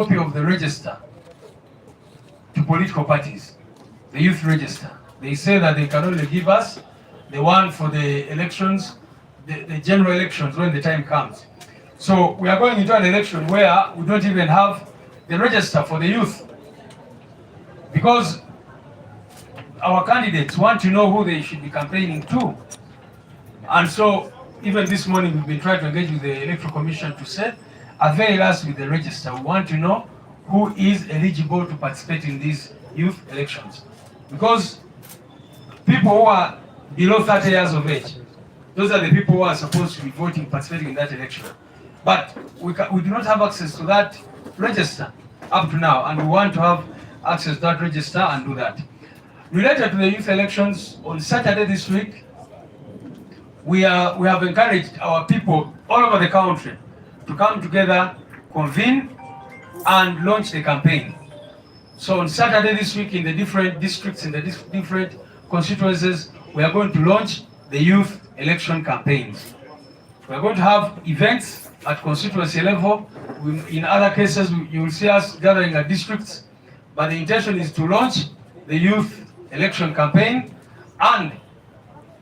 copy of the register to political parties, the youth register. They say that they can only give us the one for the elections, the general elections when the time comes. So we are going into an election where we don't even have the register for the youth, because our candidates want to know who they should be campaigning to. And so even this morning we've been trying to engage with the Electoral Commission to say, avail us with the register. We want to know who is eligible to participate in these youth elections. Because people who are below 30 years of age, those are the people who are supposed to be voting, participating in that election. But we do not have access to that register up to now, and we want to have access to that register and do that. Related to the youth elections, on Saturday this week, we have encouraged our people all over the country to come together, convene, and launch the campaign. So on Saturday this week, in the different districts, in the different constituencies, we are going to launch the youth election campaigns. We are going to have events at constituency level. In other cases, you will see us gathering at districts, but the intention is to launch the youth election campaign and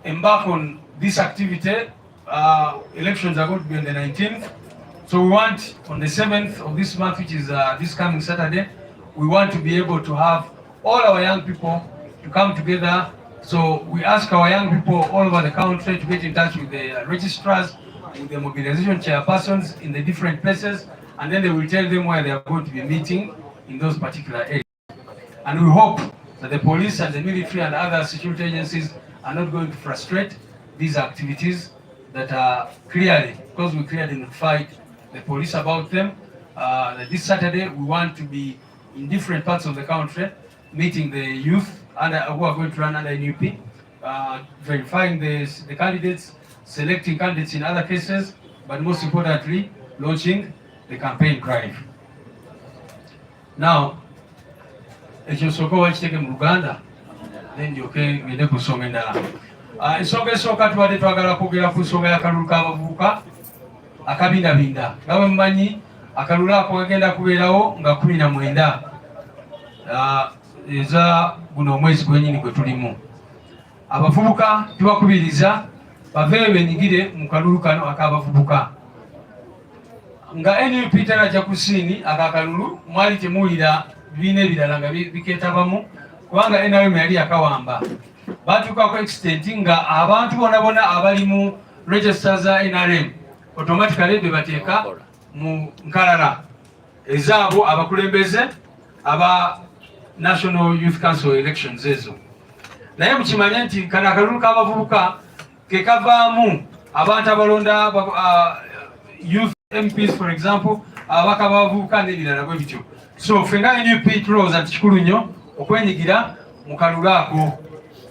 embark on this activity. Elections are going to be on the 19th. So we want on the 7th of this month, which is this coming Saturday, we want to be able to have all our young people to come together. So we ask our young people all over the country to get in touch with the registrars, with the mobilization chairpersons in the different places, and then they will tell them where they are going to be meeting in those particular areas. And we hope that the police and the military and other security agencies are not going to frustrate these activities that are clearly, because we clearly notified the police about them. That this Saturday we want to be in different parts of the country, meeting the youth who are going to run under NUP, verifying the candidates, selecting candidates in other cases, but most importantly, launching the campaign drive. Now, ekyo sooka wakiteke mu Luganda, then ndyoke ngende ku nsonga endala. Ensonga esooka tubadde twagala kwogera ku nsonga y'akalulu k'abavubuka akabindabinda. Nga bwe mumanyi akalulu ako kagenda kubeerawo nga 19 eza guno omwezi gwennyini gwe tulimu. Abavubuka tubakubiriza baveeyo benyigire mu kalulu kano ak'abavubuka. Nga NUP terajja kusiini akakalulu mwali temuwulira bibiina ebirala nga bikeetabamu, kubanga NRM yali yakawamba. Batuukako extent nga abantu bonna bonna abali mu register za NRM automatically bebateeka mu nkalala ezaabo abakulembeze aba National Youth Council elections ezo. Naye mukimanye nti kano akalulu k'abavubuka ke kavaamu abantu abalonda youth MPs for example, abaka bavubuka n'ebirala bwe bityo. So fenga NUP tulowooza nti kikulu nnyo okwenyigira mu kalulu ako.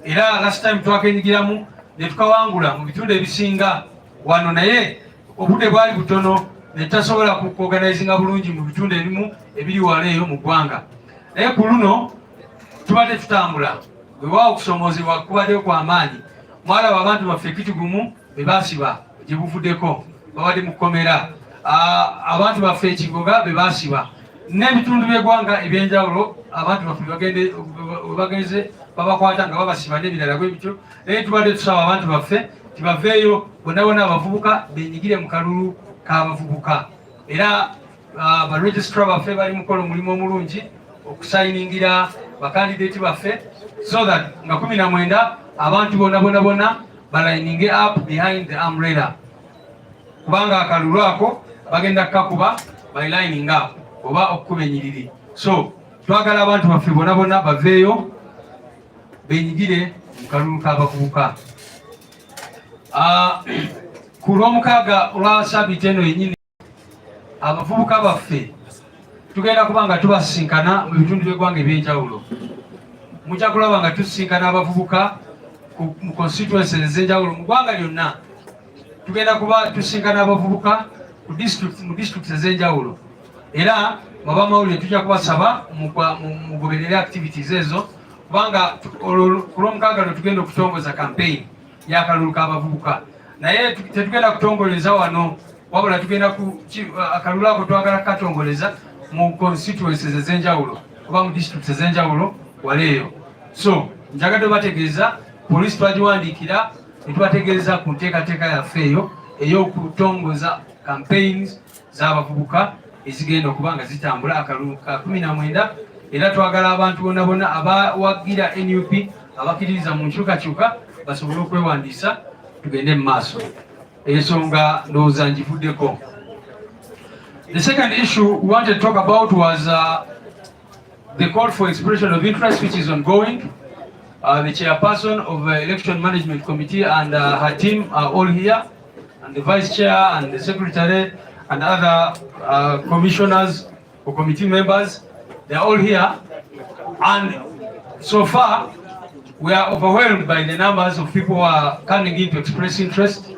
Era last time twakenyigiramu ne tukawangula mu bitundu ebisinga wano, naye obudde bwali butono ne tutasobola kuorganizinga bulungi mu bitundu ebimu ebiri wala eyo mu ggwanga. Naye ku luno tubadde tutambula, bwe waawo okusomoozebwa kubaddeyo kw'amaanyi. Mwalaba abantu baffe ekitugumu be baasiba gye buvuddeko, babadde mu kkomera. Abantu baffe ekigoga be baasiba n'ebitundu by'eggwanga ebyenjawulo, abantu baffe bagenze babakwata nga babasiba n'ebirala bwe bityo. Naye tubadde tusaba abantu baffe tibaveeyo bonna bonna abavubuka benyigire mu kalulu k'abavubuka. Era baregistrar baffe bali mukola omulimu omulungi okusayiningira bakandidaeti baffe, so that nga 19 abantu bonna balining up behind the umbrella, kubanga akalulu ako bagenda kukakuba by lining up oba okukuba enyiriri. So twagala abantu baffe bonna baveeyo benyigire mu kalulu k'abavubuka. Ku Lwomukaaga olwa Ssabbiiti eno yennyini, abavubuka baffe tugenda kuba nga tubasisinkana mu bitundu by'eggwanga ebyenjawulo. Mujja kulaba nga tusisinkana abavubuka mu constituencies ez'enjawulo mu ggwanga lyonna. Tugenda kuba tusisinkana abavubuka mu districts ez'enjawulo. Era bamawulire tujja kubasaba mugoberere activities ezo, kubanga ku Lwomukaaga lwe tugenda okutongoza campaign y'akalulu k'abavubuka. Naye tetugenda kutongoleza wano, wabula tugenda akalulu ako twagala katongoleza mu constituencies ezenjawulo oba mu districts ezenjawulo waleeyo. So njagadde bategeeza police twagiwandiikira ne tubategeeza ku nteekateeka yaffe eyo ey'okutongoza campaigns z'abavubuka ezigenda okuba nga zitambula akalulu ka 19 era twagala abantu bonna bonna abawagira NUP abakkiririza mu nkyukakyuka basobole okwewandiisa tugende mu maaso. Ensonga ndowooza ngivuddeko. The second issue we wanted to talk about was the call for expression of interest, which is ongoing. The chairperson of the Election Management Committee and her team are all here, and the vice chair and the secretary and other commissioners or committee members, they are all here. And so far, we are overwhelmed by the numbers of people who are coming in to express interest.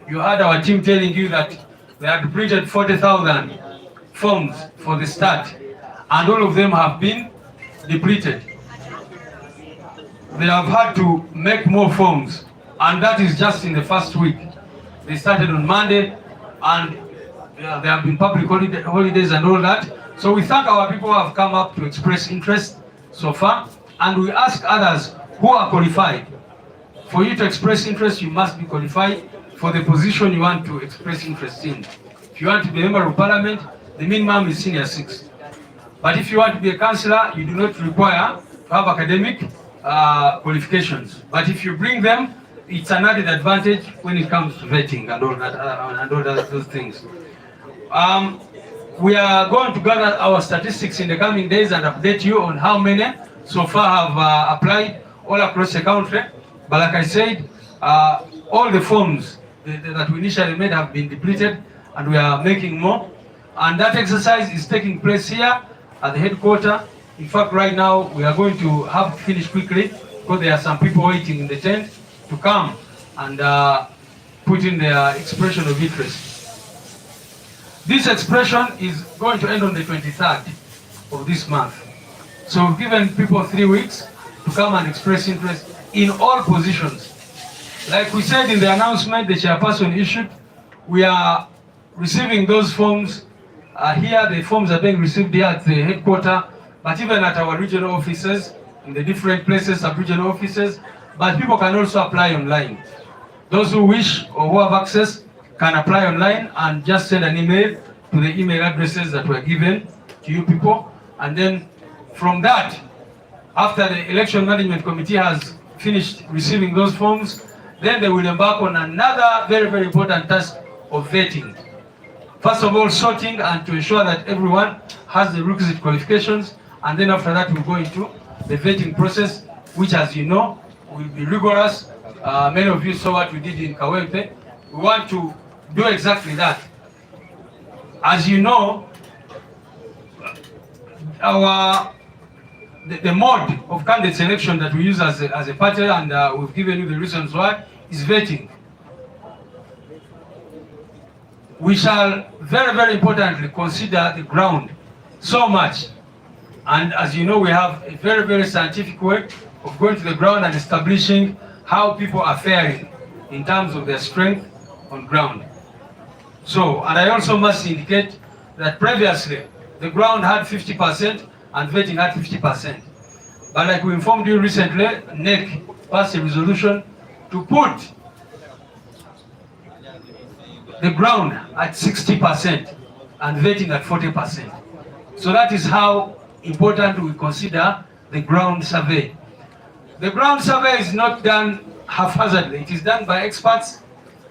You heard our team telling you that they had printed 40,000 forms for the start, and all of them have been depleted. They have had to make more forms, and that is just in the first week. They started on Monday, and there have been public holidays and all that. So we thank our people who have come up to express interest so far, and we ask others who are qualified. For you to express interest, you must be qualified for the position you want to express interest in. If you want to be a member of parliament, the minimum is senior 6. But if you want to be a councillor, you do not require to have academic qualifications. But if you bring them, it's an added advantage when it comes to vetting and all that, and all those things. We are going to gather our statistics in the coming days and update you on how many so far have applied all across the country. But like I said, all the forms that we initially made have been depleted, and we are making more. And that exercise is taking place here at the headquarters. In fact, right now we are going to have to finish quickly because there are some people waiting in the tent to come and put in their expression of interest. This expression is going to end on the 23rd of this month. So we've given people 3 weeks to come and express interest in all positions. Like we said in the announcement the chairperson issued, we are receiving those forms here. The forms are being received here at the headquarters, but even at our regional offices, in the different places, sub-regional offices, but people can also apply online. Those who wish or who have access can apply online and just send an email to the email addresses that were given to you people. And then from that, after the Election Management Committee has finished receiving those forms, then they will embark on another very, very important task of vetting. First of all, sorting and to ensure that everyone has the requisite qualifications, and then after that we'll go into the vetting process, which, as you know, will be rigorous. Many of you saw what we did in Kawempe. We want to do exactly that. As you know, the mode of candidate selection that we use as a party, and we've given you the reasons why, is vetting. We shall very, very importantly consider the ground so much. And as you know, we have a very, very scientific way of going to the ground and establishing how people are faring in terms of their strength on ground. So, and I also must indicate that previously the ground had 50% and vetting had 50%. But like we informed you recently, NEC passed a resolution to put the ground at 60% and vetting at 40%. So that is how important we consider the ground survey. The ground survey is not done haphazardly. It is done by experts,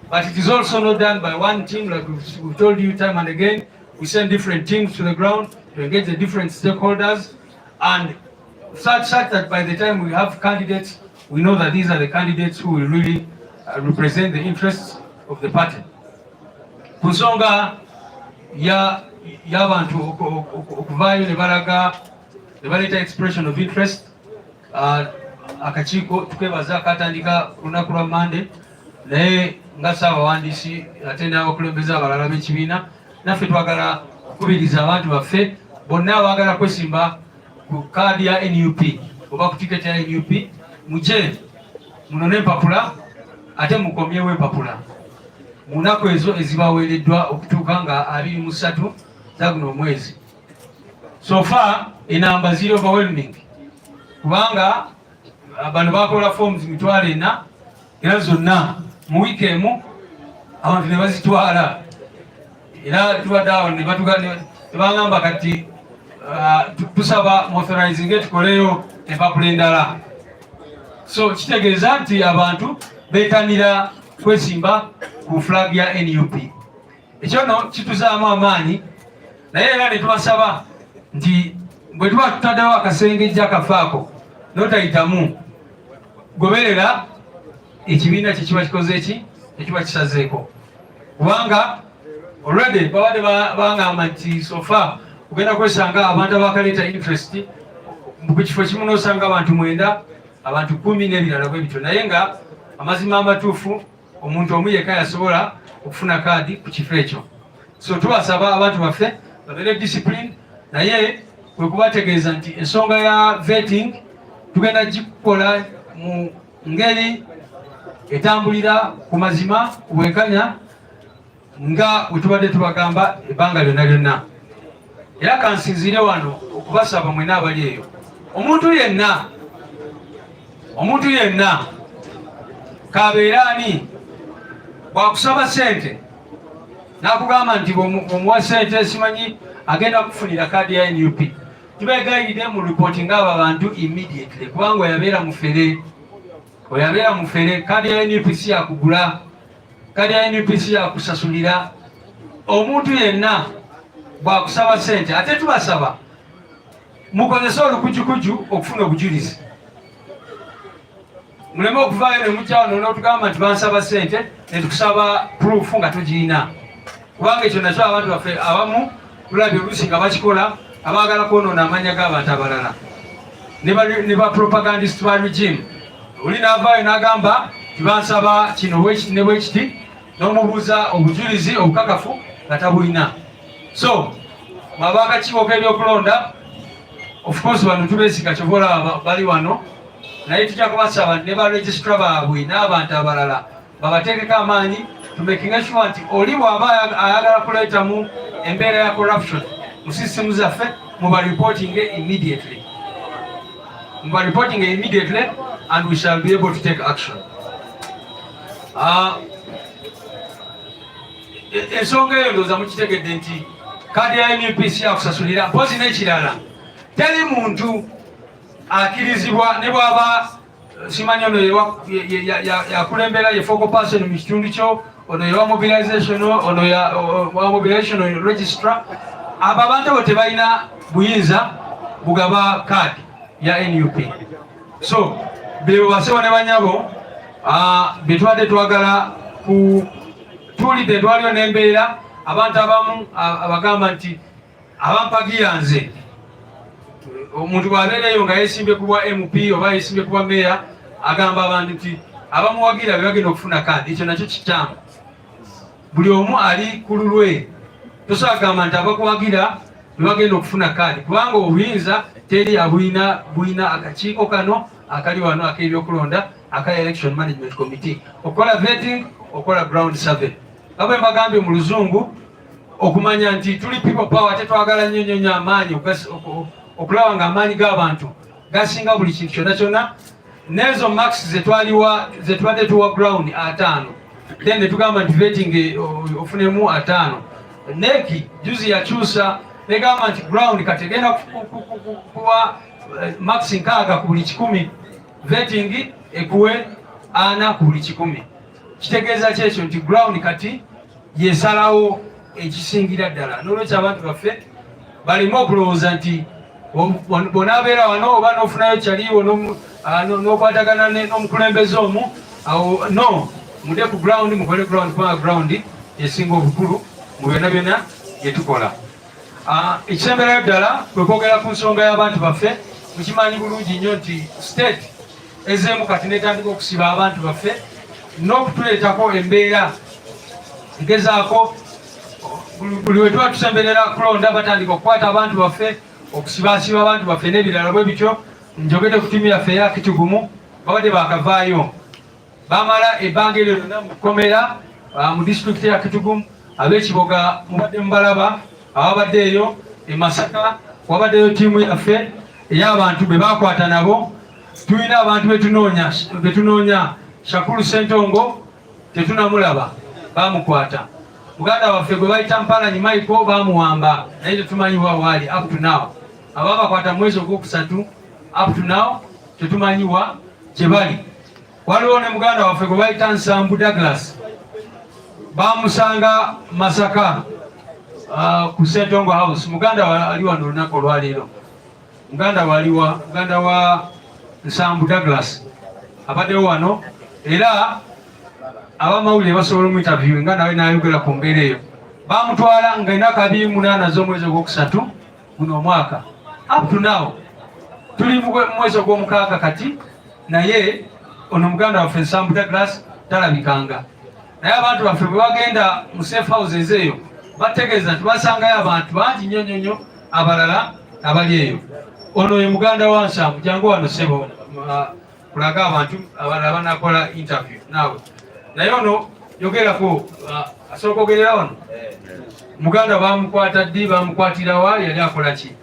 but it is also not done by one team. Like we've told you time and again, we send different teams to the ground to engage the different stakeholders, and such that by the time we have candidates, we know that these are the candidates who will really represent the interests of the party. Kusonga y'abantu okuvaayo ne balaga ne baleeta expression of interest, akakiiko tukebaza katandika ku lunaku lwa Monday, naye nga ssaabawandiisi ate n'abakulembeze abalala b'ekibiina, naffe twagala kukubiriza abantu baffe bonna abaagala kwesimba ku kaadi ya NUP oba ku tiketi ya NUP, muje munone empapula ate mukomyewo empapula mu nnaku ezo ezibaweereddwa okutuuka nga 23 za guno omwezi. So far enamba ziri overwhelming kubanga abantu bakola forms mitwalo 4 era zonna mu week emu abantu ne bazitwala era tubadde ne batugamba kati tusaba authorizing tukoleyo empapula endala. So kitegeeza nti abantu beetanira kwesimba ku flag ya NUP. Ekyo no kituzaamu amaanyi naye era ne tubasaba nti bwe tuba tutaddewo akasengejja akafaako n'otayitamu goberera ekibiina kye kiba kikoze eki ekiba kisazeeko kubanga already babadde bangamba nti sofa ogenda kwesanga abantu abakaleeta interest mu kifo kimu n'osanga abantu 9 abantu 10 n'ebirala bwe bityo naye nga amazima amatuufu omuntu omu yekka yasobola okufuna kaadi ku kifo ekyo. So tubasaba abantu baffe babeere discipline naye kwe kubategeeza nti ensonga ya vetting tugenda gikukola mu ngeri etambulira ku mazima kuwenkanya nga bwe tubadde tubagamba ebbanga lyonna lyonna. Era kansinzire wano okubasaba mwena abali eyo omuntu yenna kabeera ani bwakusaba sente nakugamba nti omuwa sente simanyi agenda kufunira kaadi ya NUP tubeegayirire mu reporting abo abantu immediately kubanga oyabeera mufere kaadi ya NUP si yakugula, kaadi ya NUP si yakusasulira. Omuntu yenna bwakusaba sente ate tubasaba mukozese olukujukuju okufuna obujulizi muleme okuvaayo ne mukyawo n'otugamba nti bansaba sente ne tukusaba proof nga togirina kubanga ekyo nakyo abantu baffe abamu tulabye oluusi nga bakikola abaagala kwonoona amanya g'abantu abalala ne ba propagandist ba regime. Oli n'avaayo n'agamba tibansaba kino ne bwekiti n'omubuuza obujulizi obukakafu nga tabulina. So mwabakakiiko k'ebyokulonda of course bano tubeesiga kyoboolaba bali wano naye tujja kubasaba ne ba registra baabwe n'abantu abalala babateekeko amaanyi tumekinga sure nti oli bw'aba ayagala kuleetamu embeera ya corruption mu system zaffe muba reporting immediately and we shall be able to take action. Ensonga eyo ndowooza mukitegedde nti kaadi ya NUP si yakusasulira mpozi n'ekirala teri muntu akirizibwa ne bw'aba simanyi ono yakulembera ye focal person mu kitundu kyo ono yewa mobilization registrar abo abantu abo tebalina buyinza bugaba kaadi ya NUP. So bwe basebo ne banyabo bye tubadde twagala tuwulidde entwaliyo n'embeera abantu abamu abagamba nti abampagira nze omuntu bw'abeereyo nga yeesimbye kubwa MP oba yeesimbye kubwa meya agamba abantu nti abamuwagira be bagenda okufuna kaadi. Ekyo nakyo kikyamu. Buli omu ali ku lulwe tosobola kugamba nti abakuwagira be bagenda okufuna kaadi kubanga obuyinza teri abulina akakiiko kano akali wano ak'ebyokulonda aka election management committee okola vetting okola ground survey. Abwe mbagambye mu luzungu okumanya nti tuli people power tetwagala nnyo amaanyi okulaba nga amaanyi g'abantu gasinga buli kintu kyonna n'ezo max zetubadde tuwa ground 5 then netugamba nti vetting ofunemu 5 neki juzi yakyusa negamba nti ground kategenda kuwa max 6 ku buli 100 vetting ekuwe 4 ku buli 100. Kitegeeza kyekyo nti ground kati yesalawo ekisingira ddala n'olwekyo abantu baffe balimu okulowooza nti bonaabeera wano oba n'ofunayo kyaliwo n'okwatagana n'omukulembeze omu awo no mude ku ground mukole ground kubanga ground esinga obukulu mu byonna byetukola. Ekisemberayo ddala kwe kwogera ku nsonga y'abantu baffe mukimanyi bulungi nnyo nti state ezeemu kati netandika okusiba abantu baffe n'okutuleetako embeera egezaako buli we tuba tusemberera kulonda batandika okukwata abantu baffe okusibaasiba abantu baffe n'ebirala bwe bityo. Njogedde ku ttiimu yaffe eya Kitugumu babadde bakavaayo bamala ebbanga eryo lyonna mu kukomera mu disitulikiti ya Kitugumu ab'Ekiboga mubadde mubalaba ababadde eyo e Masaka wabaddeyo ttiimu yaffe ey'abantu be bakwata nabo. Tulina abantu betunoonya. Shakulu Ssentongo tetunamulaba, bamukwata. Muganda waffe gwe bayita Mpalanyi Michael bamuwamba, naye tetumanyiwa waali up to now. Ababakwata mwezi ogwokusatu up to now tetumanyiwa gye bali. Waliwo ne muganda waffe gwe bayita Nsambu Douglas, bamusanga Masaka ku Ssentongo House. Muganda ali wano olunaku olwaleero. Muganda wa Nsambu Douglas abaddewo wano, era abamawulire basobola mu interview nga nawe n'ayogera ku mbeera eyo. Bamutwala nga ennaku 28 z'omwezi ogwokusatu guno omwaka. Up to now tuli mu mwezi ogw'omukaaga kati, naye ono muganda waffe Nsambu Douglas talabikanga. Naye abantu baffe bwe bagenda mu safe houses eyo bategeeza nti basangayo abantu bangi nnyo abalala abali eyo. Ono ye muganda wa Nsambu. Jangu wano ssebo kulaga abantu abalala banakola interview naawe. Naye ono yogerako asooka ogerera wano. Muganda bamukwata ddi, bamukwatira wa, yali akola ki?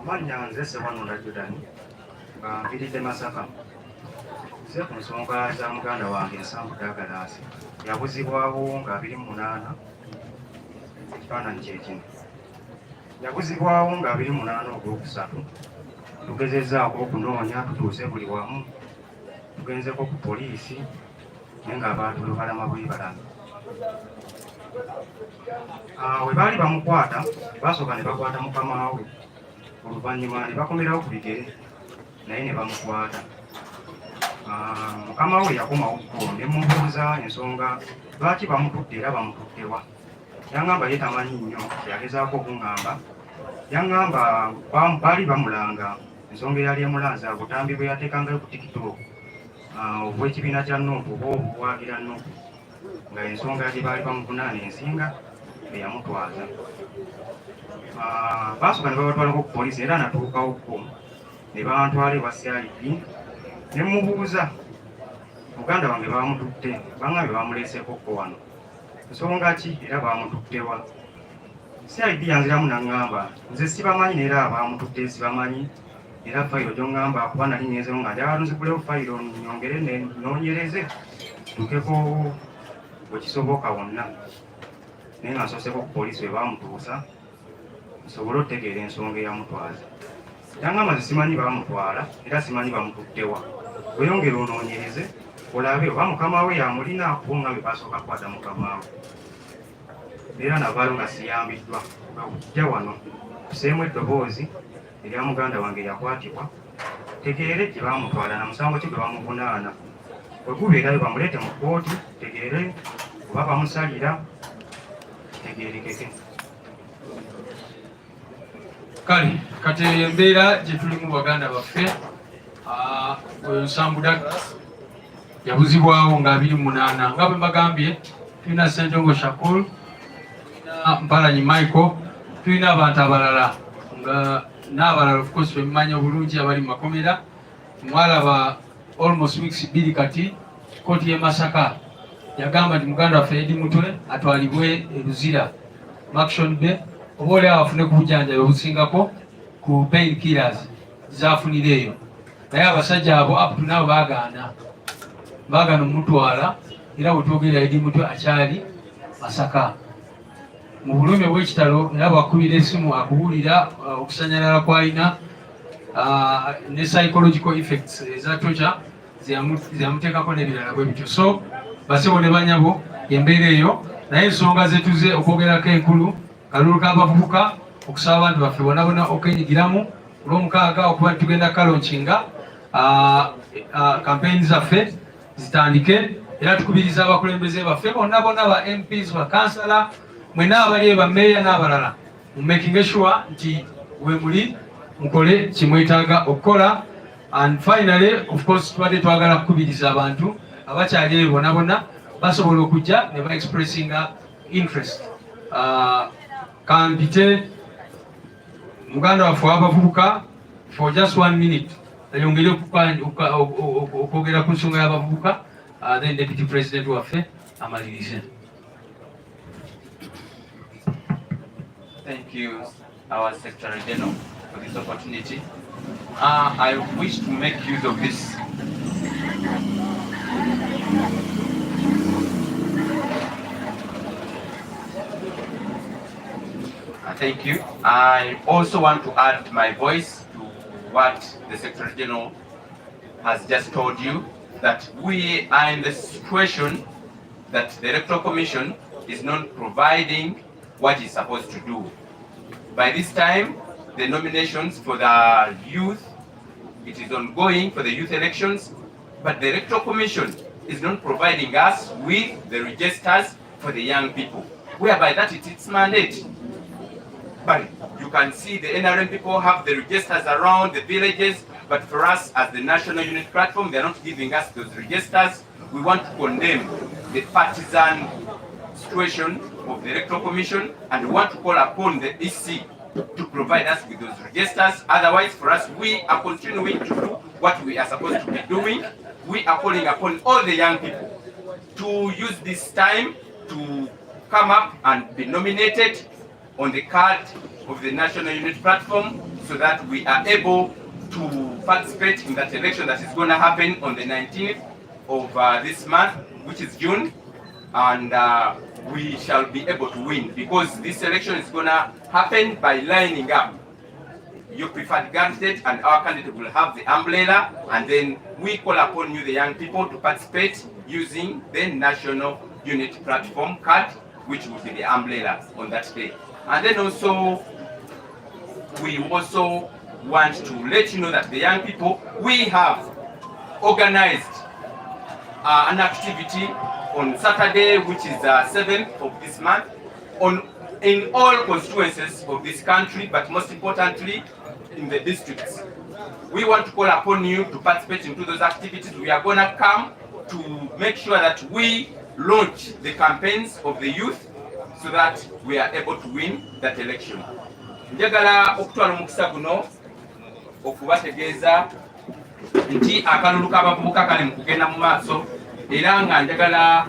Amannya nze Ssewannula Jordan, nga nviiridde Masaka. Nze ku nsonga za muganda wange Nsambu Douglas yabuzibwawo nga 28 ekifaananyi kyekino. Yabuzibwawo nga 28 ogwokusatu. Tugezezzaako okunoonya, tutuuse buli wamu, tugenzeko ku poliisi naye nga abantu lubalama bwe balama. We baali bamukwata basooka ne bakwata mukama we, oluvannyuma ne bakomerawo ku bigere naye ne bamukwata. Mukama we yakomawo ko ne mubuuza ensonga lwaki bamutudde era bamutuddewa. Yaŋŋamba ye tamanyi nnyo, yagezaako okuŋŋamba. Yaŋŋamba baali bamulanga ensonga eyali emulanza butambi bwe yateekangayo ku TikTok obw'ekibiina kya Nuupu oba obuwagira Nuupu, nga ensonga gye baali bamuvunaana ensinga eyamutwaza. Baasooka ne babatwalako ku poliisi era natuukawo ko ne bantwala ewa CID ne mubuuza muganda wange bamututte, baŋŋambye bamuleeseeko ko wano nsonga ki era bamututtewa. CID yanziramu naŋŋamba nze sibamanyi neera abamututte sibamanyi, era fayiro gy'oŋŋamba kuba nali nyezeewo nga njagala nzigulewo fayiro nyongere noonyereze tukeko bwe kisoboka wonna. Naye nga nsooseko ku poliisi we bamutuusa nsobole okutegeera ensonga eyamutwaza. Yaŋŋamba nze simanyi bamutwala era simanyi bamututtewa, weyongere onoonyereze olabe oba mukama we yamulina kuba nga bwe basooka kukwata mukama we. Era navaayo nga siyambiddwa nga kujja wano tuseemu eddoboozi erya muganda wange yakwatibwa, tegeere gye bamutwala na musango ki gwe bamuvunaana. Bwe gubeerayo bamuleete mu kkooti tegeere oba bamusalira tegeerekeke. Kale kati embeera gye tulimu baganda baffe, oyo Nsambu Douglas yabuzibwawo nga 28 nga bwe mbagambye. Tulina Ssentongo Shakulu, tulina Mpalanyi Michael, tulina abantu abalala nga n'abalala of course bemumanyi obulungi abali mu makomera. Mwalaba almost weeks 2 kati kooti y'e Masaka yagamba nti muganda waffe Eddie Mutwe atwalibwe e Luzira Action Bay oba olyawo afune ku bujanjabi obusingako ku pain killers zafunira eyo, naye abasajja abo up to now baagaana omutwala, era bwe twogera Eddie Mutwe akyali Masaka mu bulumi bw'ekitalo, era bwakubira essimu akubuulira okusanyalala kw'alina ne psychological effects eza torture zeyamuteekako n'ebirala bwe bityo. So basebo ne banyabo embeera eyo, naye ensonga zetuze okwogerako enkulu kalulu k'abavubuka okusaba abantu baffe bonna bonna okwenyigiramu olw'omukaaga okuba tugenda kalonkinga campaign zaffe zitandike, era tukubiriza abakulembeze baffe bonna bonna ba MPs ba kansala mwena abali ba meya n'abalala mu making sure nti we muli mukole kimwetaaga okukola. And finally of course tubadde twagala kukubiriza abantu abakyali eyo bonna bonna basobola okujja ne ba expressinga interest. Kampite muganda waffe w'abavubuka for just 1 minute ayongere okwogera ku nsonga y'abavubuka, then Deputy President waffe amalirize. thank you, our Secretary General, for this opportunity. I wish to make use of this. Thank you. I also want to add my voice to what the Secretary General has just told you, that we are in the situation that the Electoral Commission is not providing what it's supposed to do. By this time, the nominations for the youth, it is ongoing for the youth elections, but the Electoral Commission is not providing us with the registers for the young people, whereby that is its mandate. But you can see the NRM people have the registers around the villages, but for us as the National Unit Platform, they're not giving us those registers. We want to condemn the partisan situation of the Electoral Commission, and we want to call upon the EC to provide us with those registers. Otherwise, for us, we are continuing to do what we are supposed to be doing. We are calling upon all the young people to use this time to come up and be nominated on the card of the National Unit Platform, so that we are able to participate in that election that is going to happen on the 19th of this month, which is June, and we shall be able to win, because this election is going to happen by lining up your preferred candidate, and our candidate will have the umbrella, and then we call upon you, the young people, to participate using the National Unit Platform card, which will be the umbrella on that day. And then also, we also want to let you know that the young people, we have organized an activity on Saturday, which is the 7th of this month, in all constituencies of this country, but most importantly, in the districts. We want to call upon you to participate into those activities. We are going to come to make sure that we launch the campaigns of the youth, so that we are able to win that election. Njagala okutwala omukisa guno okubategeeza nti akalulu k'abavubuka kali mu kugenda mu maaso, era nga njagala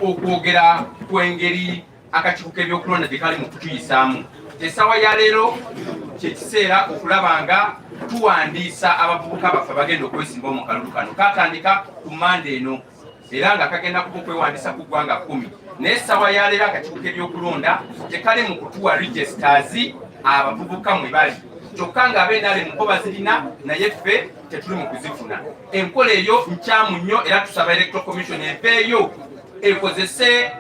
okwogera ku engeri akakiiko k'ebyokulonda gye kali mu kutuyisaamu. Essaawa ya leero kye kiseera okulaba nga tuwandiisa abavubuka baffe abagenda okwesimbawo mu kalulu kano. Katandika ku Mande eno, era nga kagenda kuba okwewandiisa ku ggwanga 10. Naye essaawa ya leero akakiiko k'ebyokulonda tekali mu kutuwa registers abavubuka mwe bali, kyokka nga abenaale mu nkoba zirina, naye ffe tetuli mu kuzifuna. Enkola eyo nkyamu nnyo, era tusaba Electoral Commission eveeyo ekozese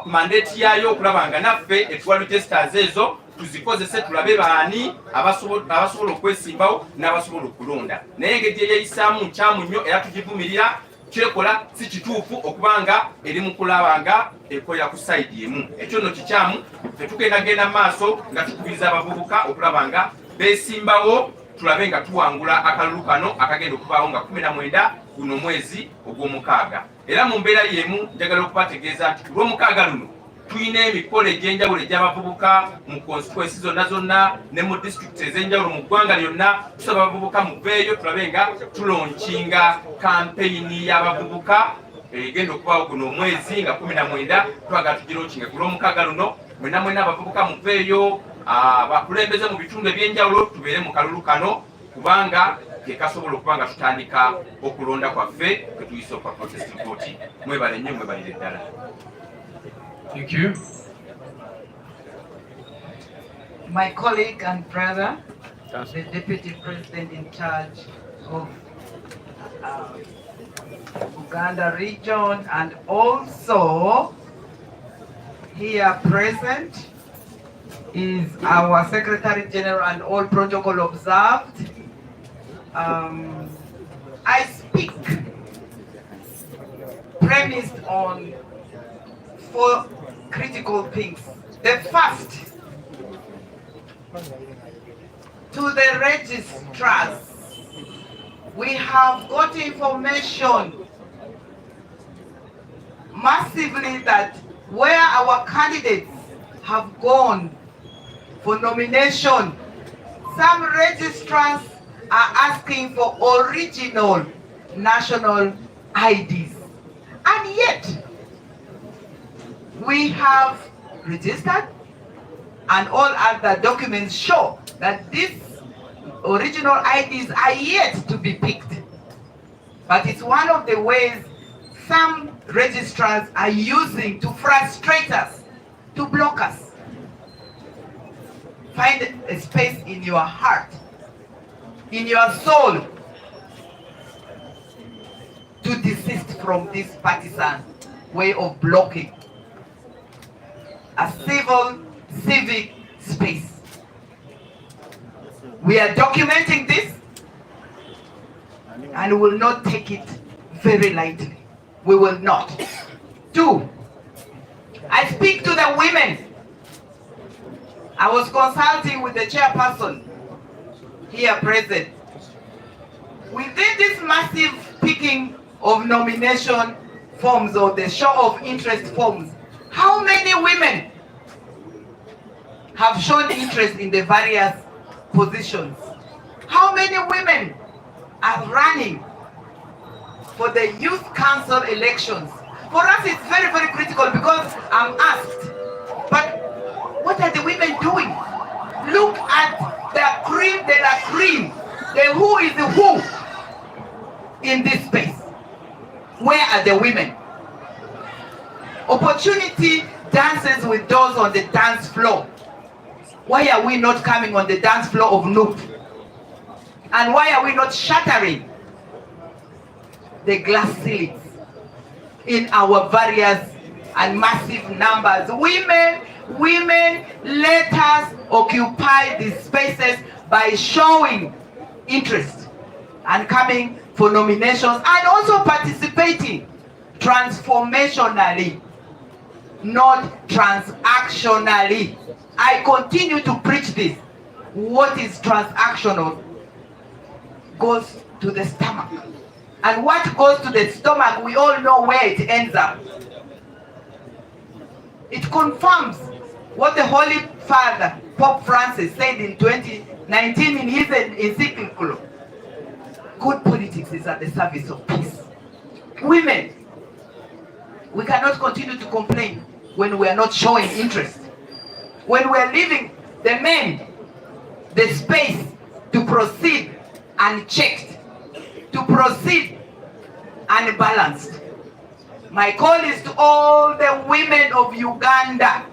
mandate yayo okulaba nga naffe etuwa registers ezo tuzikozese, tulabe baani abasobola okwesimbawo n'abasobola okulonda. Naye engeri eyeyisaamu nkyamu nnyo, era tugivumirira. Kyekola si kituufu okubanga eri mu kulaba nga ekolera ku sayidi emu. Ekyo nno kikyamu, tetugendagenda maaso nga tukubiriza abavubuka okulaba nga beesimbawo, tulabe nga tuwangula akalulu kano akagenda okubaawo nga 19 guno mwezi ogw'omukaaga. Era mu mbeera y'emu njagala okubategeeza nti ku lw'omukaaga luno tulina emikolo egy'enjawulo egy'abavubuka mu constituency zonna ne mu district ez'enjawulo mu ggwanga lyonna. Tusaba abavubuka muveeyo tulabe nga tulonkinga kampeyini y'abavubuka egenda okubaawo guno omwezi nga 19. Twagala tugironkinga ku lw'omukaaga luno. Mwena abavubuka muveeyo, bakulembeze mu bitundu eby'enjawulo, tubeere mu kalulu kano, kubanga kekasobola okuba nga tutandika okulonda kwaffe kwe tuyise okwa protest vote. Mwebale nnyo, mwebalire ddala. Thank you. My colleague and brother, the Deputy President in charge of Uganda region, and also here present is our Secretary General and all protocol observed. I speak premised on 4 critical things. The first, to the registrars, we have got information massively that where our candidates have gone for nomination, some registrars are asking for original national IDs, and yet we have registered and all other documents show that these original IDs are yet to be picked. But it's one of the ways some registrars are using to frustrate us, to block us. Find a space in your heart, in your soul, to desist from this partisan way of blocking a civic space. We are documenting this and will not take it very lightly. We will not. 2, I speak to the women. I was consulting with the chairperson here present. Within this massive picking of nomination forms or the show of interest forms, how many women have shown interest in the various positions? How many women are running for the youth council elections? For us, it's very, very critical because I'm asked, but what are the women doing? Look at the cream de la cream, the who is the who in this space. Where are the women? Opportunity dances with those on the dance floor. Why are we not coming on the dance floor of Noop? And why are we not shattering the glass ceilings in our various and massive numbers? Women, let us occupy these spaces by showing interest and coming for nominations and also participating transformationally, not transactionally. I continue to preach this. What is transactional goes to the stomach. And what goes to the stomach, we all know where it ends up. It confirms what the Holy Father, Pope Francis, said in 2019 in his encyclical. Good politics is at the service of peace. Women, we cannot continue to complain when we are not showing interest. When we are leaving the men the space to proceed unchecked, to proceed unbalanced. My call is to all the women of Uganda,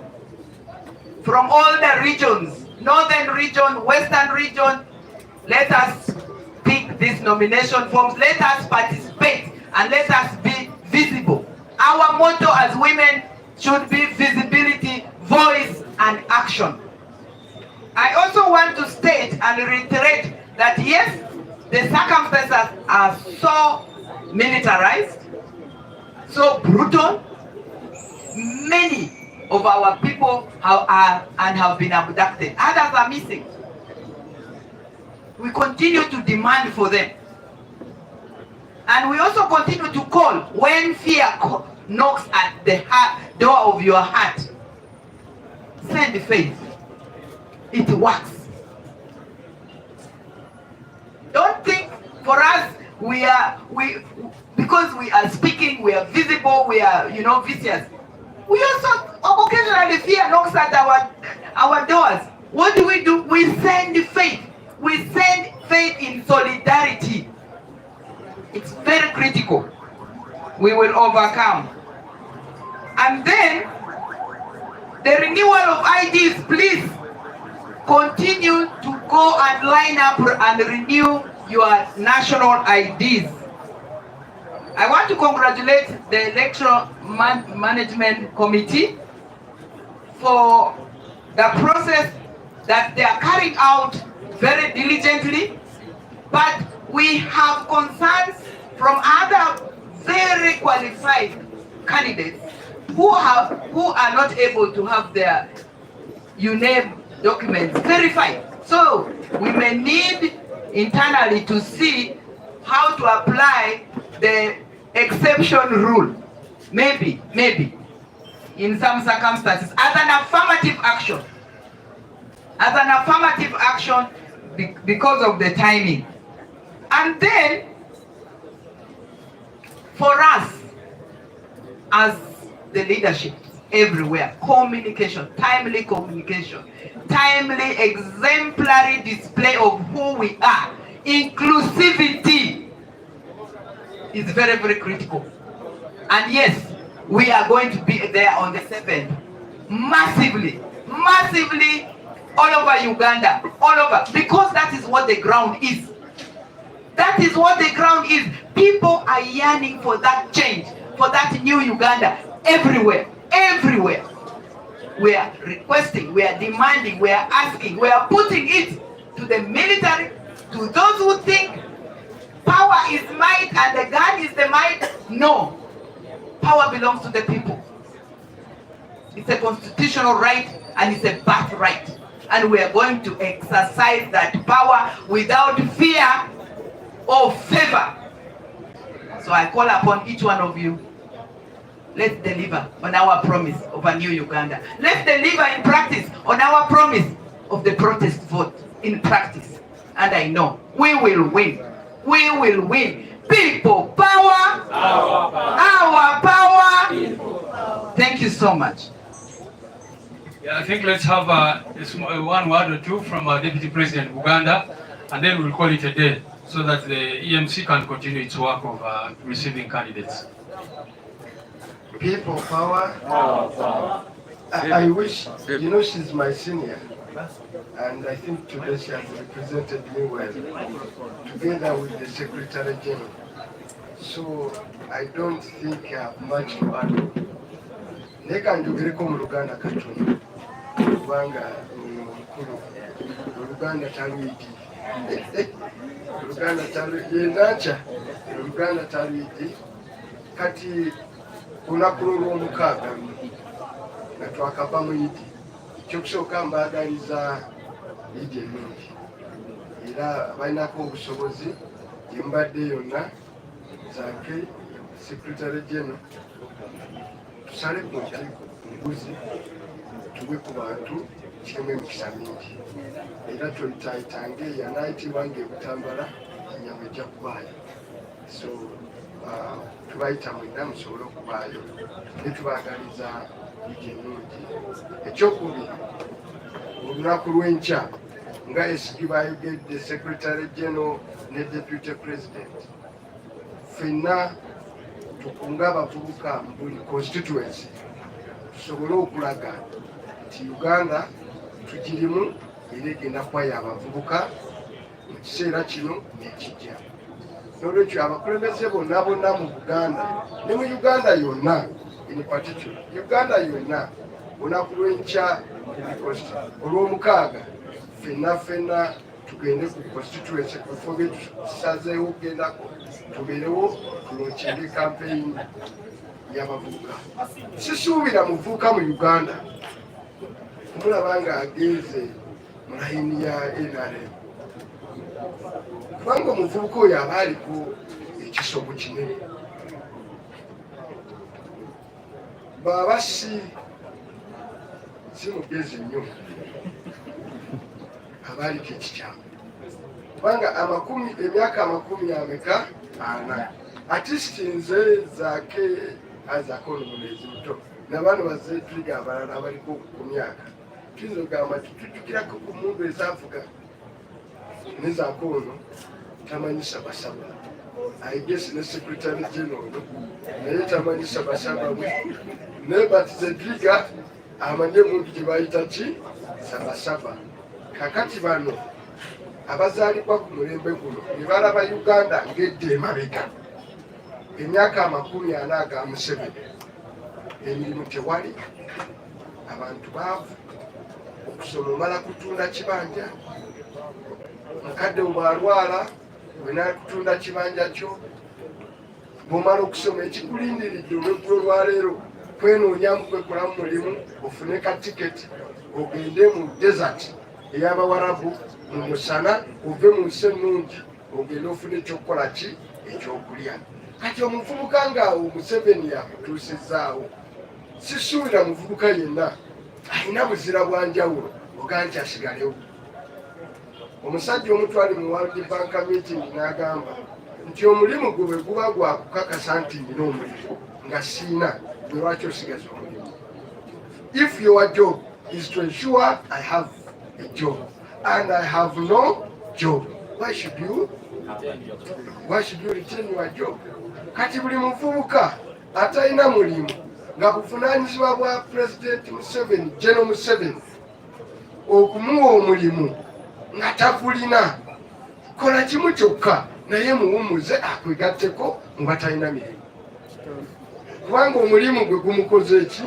from all the regions, northern region, western region. Let us pick these nomination forms, let us participate, and let us be visible. Our motto as women should be visibility, voice, and action. I also want to state and reiterate that yes, the circumstances are so militarized, so brutal. Many of our people have been abducted. Others are missing. We continue to demand for them. And we also continue to call when fear knocks at the door of your heart. Send faith. It works. Don't think for us because we are speaking, we are visible, we are vicious. We also occasionally fear knocks at our doors. What do? We send faith. We send faith in solidarity. It's very critical. We will overcome. And then the renewal of IDs, please continue to go and line up and renew your national IDs. I want to congratulate the Electoral Management Committee for the process that they are carrying out very diligently, but we have concerns from other very qualified candidates who are not able to have their UNEB documents verified. So we may need internally to see how to apply the exception rule, maybe in some circumstances as an affirmative action, because of the timing. And then for us as the leadership, everywhere. Communication, timely communication, timely exemplary display of who we are. Inclusivity is very, very critical. And yes, we are going to be there on the 7th. Massively, massively, all over Uganda, all over, because that is what the ground is. That is what the ground is. People are yearning for that change, for that new Uganda, everywhere, everywhere. We are requesting, we are demanding, we are asking, we are putting it to the military, to those who think power is might and the gun is the might. No, power belongs to the people. It's a constitutional right and it's a birthright. And we are going to exercise that power without fear or favor. So I call upon each one of you, let's deliver on our promise of a new Uganda. Let's deliver in practice on our promise of the protest vote in practice. And I know we will win. We will win. People power. Our power. Thank you so much. Yeah, I think let's have one word or two from our Deputy President of Uganda, and then we'll call it a day so that the EMC can continue its work of receiving candidates. People power. I wish, you know, she's my senior, and I think today she has represented me well, together with the Secretary General. So I don't think I have much to add. Neka njogereko mu Luganda katono kubanga mukulu Luganda talwidi Luganda talwidi yendacha Luganda talwidi kati kunakululu omukaaga nga twakava mu Idi ekyokusooka mbaagaliza Idi ennungi era balinako obusobozi yembadde yonna Zaake Secretary General tusale ku nguzi tugwe ku bantu kiremu emikisa mingi era toyitayitange yanaayitibwa ng'ebutambala ennyama ejja kubaayo. So tubayita mwenna musobole okubaayo ne tubaagaliza Idi ennungi. Ekyokubiri, olunaku lw'enkya nga SG baayogedde Secretary General ne Deputy President, ffenna tukunga abavubuka mu buli constituency tusobole okulaga nti Uganda tugirimu era egenda kwaya abavubuka mu kiseera kino n'ekijja. N'olwekyo abakulembeze bonna bonna mu Buganda ne mu Uganda yonna, in particular Uganda yonna, olunaku lw'enkya olw'omukaaga ffenna tugende ku constituency ku bifo bye tusazeewo okugendako, tubeerewo tulonkinge campaign y'abavubuka. Sisuubira muvubuka mu Uganda kumulaba nga agenze mu layini ya NRM, kubanga omuvubuka oyo aba aliko ekisomo kinene. Baba si mugezi nnyo aba aliko ekikyamu, kubanga emyaka 40 atisti nze Zaake Isaac Olumuleezi muto n'abaana bazeetwiga abalala abaliko ku myaka tuyinza okugamba tujjukirako ku mundu ezaavuga ne Zaake ono tamanyisa basaba ayigesi ne Secretary General naye tamanyisa basaba bwe naye batizedwiga amanye muntu gye bayita ki sabasaba. Kakati bano abazaalibwa ku mulembe guno ne balaba Uganda ng'edda emabega emyaka 40 aga Museveni, emirimu tewali, abantu baavu, okusoma omala kutunda kibanja, mukadde bw'alwala wena kutunda kibanja kyo, bw'omala okusoma ekikulindiridde olweggulo lwaleero kwenoonyamu kwekolamu mulimu ofune ka tiketi ogende mu desert ey'Abawarabu mu musana ove mu nsi ennungi ogende ofune ekyokukola ki ekyokulya. Kati omuvubuka ng'awo Museveni yakutuusizaawo, sisuubira muvubuka yenna alina buzira bwa njawulo oga nti asigalewo. Omusajja omu twali mu World Bank meeting n'agamba nti omulimu gwe bwe guba gwa kukakasa nti nina omulimu nga siina, gwe lwaki osigaza omulimu? if your job is to ensure I have a job and I have no job, why should you retain your job? Kati buli muvubuka atalina mulimu nga buvunaanyizibwa bwa President Museveni, General Museveni, okumuwa omulimu nga tagulina, kola kimu kyokka naye muwumuze akwegatteko mu batalina mirimu, kubanga omulimu gwe gumukoze eki,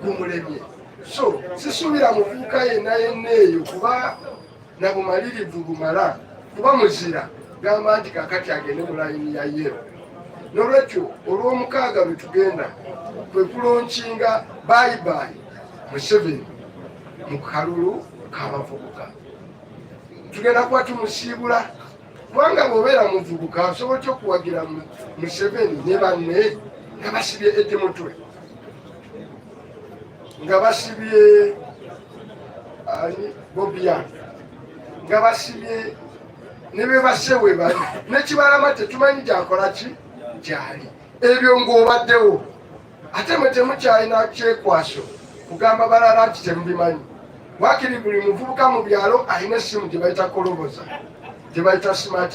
gumulemye. So sisuubira muvubuka yenna eyo kuba na bumalirivu bumala, kuba muzira gamba nti kakati agende mu layini ya yero. N'olwekyo olw'omukaaga lwe tugenda kwe kulonkinga bye Museveni mu kalulu k'abavubuka. Tugenda kuba tumusiibula, kubanga bw'obeera muvubuka osobola okuwagira Museveni ne banne nga basibye edde mutwe, nga basibye Bobian, nga basibye ne be basewe bali n'ekibalama tetumanyi gyakola ki gyali. Ebyo ng'obaddewo ate mwe temukyalina kyekwaso kugamba balala nti temubimanyi. Wakiri buli muvubuka mu byalo alina essimu gye bayita koloboza, gye bayita smart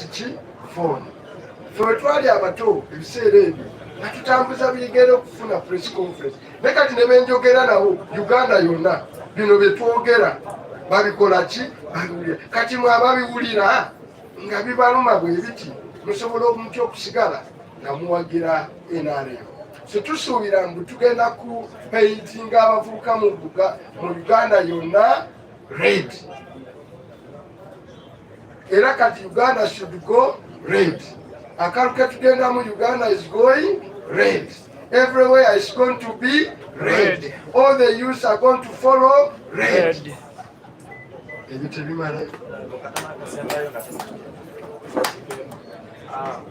phone. Ffe bwe twali abato ebiseera ebyo nga tutambuza bigere okufuna press conference, ne kati ne benjogera nabo Uganda yonna bino bye twogera babikola ki, babiwulira. Kati mwe ababiwulira nga bibaluma bwe biti musobola omutya okusigala nga muwagira NRM. So tusuubira mbu tugenda ku paintinga abavubuka mu Uganda yonna red. Era kati Uganda should go red. Akalu ke tugenda mu Uganda is going red. Everywhere is going to be red. All the youths are going to follow red. Ebyo tebimala.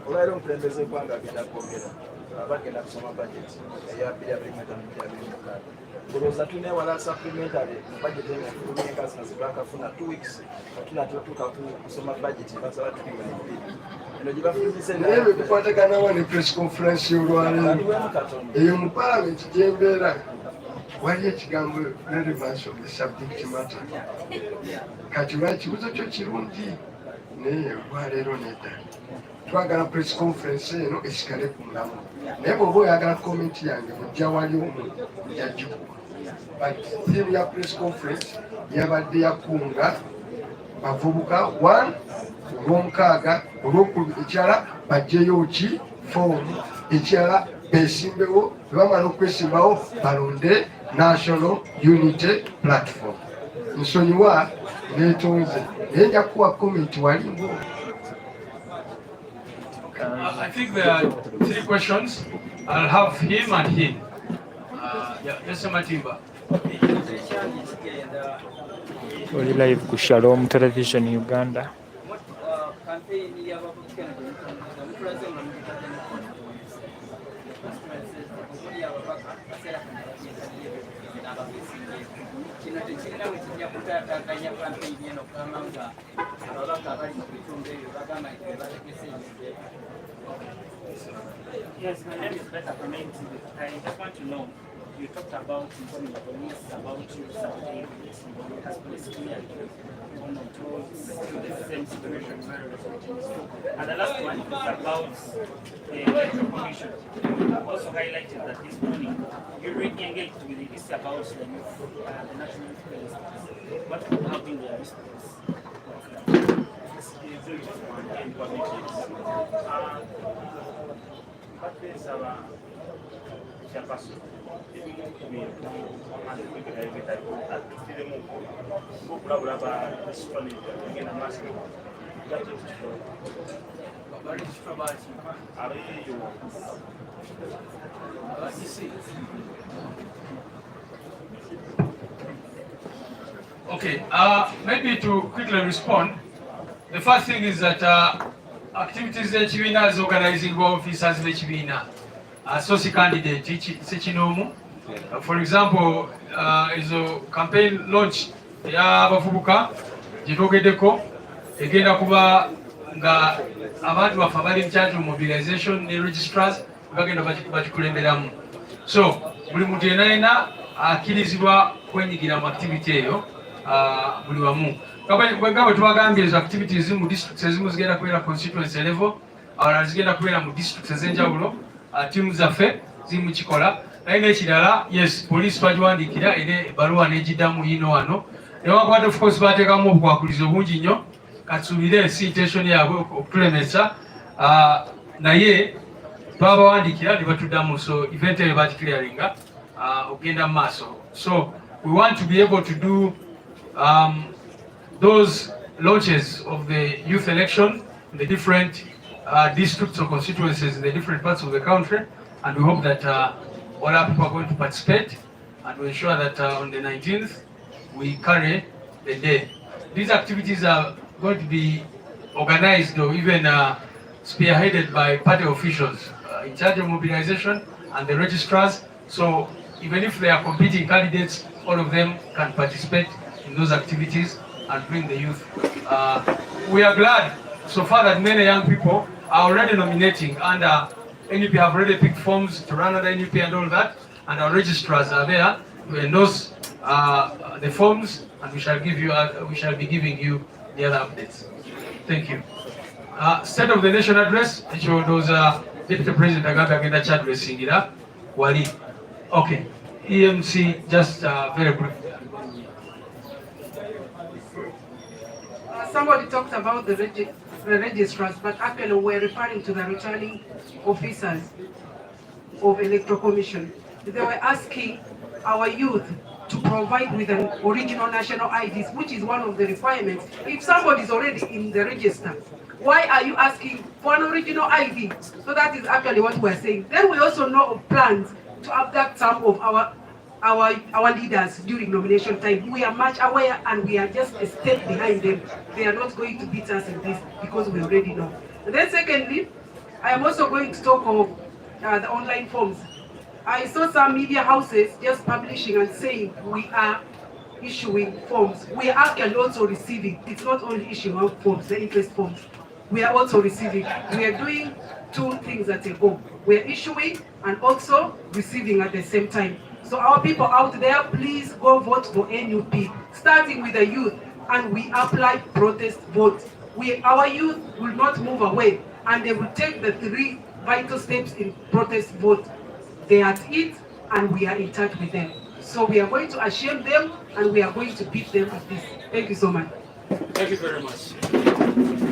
Olwaleero omukulembeze eggwanga agenda kwogera bagenda kusoma budget eya 2025. Olowooza tuneewala supplementary mu budget enka zino zebakafuna 2 weeks tunatuuka kusoma budget basaba tukiwa nebibiri eno gye bafunise naye bwe bikwataganawa ne press conference y'olwaleero eyo mu parliament gyembeera wali ekigambo relevance of the subject matter. Kati lwa ekibuzo kyo kirungi naye olwaleero nedda twagala press conference eno esikale ku mulamu, naye bw'oba oyagala komenti yange mujja wali omu yagikuwa. But theme ya press conference yabadde yakunga bavubuka 1 olw'omukaaga, olw'okubiri ekirala bajjeyo ki foomu, ekirala beesimbewo, bamala okwesimbawo balonde National Unity Platform. Nsonyiwa neetonze naye nja kuwa komenti walimbo. I think there are 3 questions. I'll have him and him. Mr. Matimba. Oli live ku Shalom Television Uganda. Yes, my name is Better Clement. I just want to know, you talked about informing the police about you Saturday, has police cleared on the same situation where and the last one is about the Electoral Commission. You also highlighted that this morning you really engaged with this about the national interest. What could have been the response? Okay, maybe to quickly respond, the first thing is that activities that Chibina is organizing officers in Chibina, associate candidate, Sechinomu. For example, is a campaign launch ya bafubuka jitogedeko egenda kuba nga abantu bafa bali in charge of mobilization ne registrars bagenda bakikulemberamu. So buli muntu yenna akkirizibwa kwenyigira mu activity eyo buli wamu. Gaba tubagambye ezo activities mu districts ezimu zigenda kubeera constituency level, awalala zigenda kubeera mu districts ez'enjawulo, tiimu zaffe ziri mu kikola. Naye n'ekirala, yes, poliisi twagiwandiikira era ebbaluwa n'egiddamu yino wano. Newankubadde of course baateekamu obukwakulizo bungi nnyo, katuubire si intention yaabwe okutulemesa, naye twabawandiikira ne batuddamu, so event eyo bagiclearinga okugenda mu maaso. So we want to be able to do those launches of the youth election in the different districts or constituencies in the different parts of the country, and we hope that all our people are going to participate and we ensure that on the 19th we carry the day. These activities are going to be organized or even spearheaded by party officials in charge of mobilization and the registrars. So even if they are competing candidates, all of them can participate in those activities and bring the youth. We are glad so far that many young people are already nominating, and NUP have already picked forms to run under NUP and all that, and our registrars are there to endorse the forms, and we shall be giving you the other updates. Thank you. State of the Nation address, which was Deputy President Kagame agenda cha addressing it up. Wali. Okay. EMC, just very briefly. Somebody talked about the registrars, but actually we're referring to the returning officers of Electoral Commission. They were asking our youth to provide with an original national IDs, which is one of the requirements. If somebody is already in the register, why are you asking for an original ID? So that is actually what we're saying. Then we also know of plans to abduct some of our leaders during nomination time. We are much aware and we are just a step behind them. They are not going to beat us in this because we already know. And then secondly, I am also going to talk of the online forms. I saw some media houses just publishing and saying we are issuing forms. We are actually also receiving. It's not only issuing out forms, the interest forms. We are also receiving. We are doing two things at a go. We are issuing and also receiving at the same time. So our people out there, please go vote for NUP, starting with the youth, and we apply protest votes. Our youth will not move away, and they will take the 3 vital steps in protest vote. They are at it, and we are in touch with them. So we are going to ashame them, and we are going to beat them at this. Thank you so much. Thank you very much.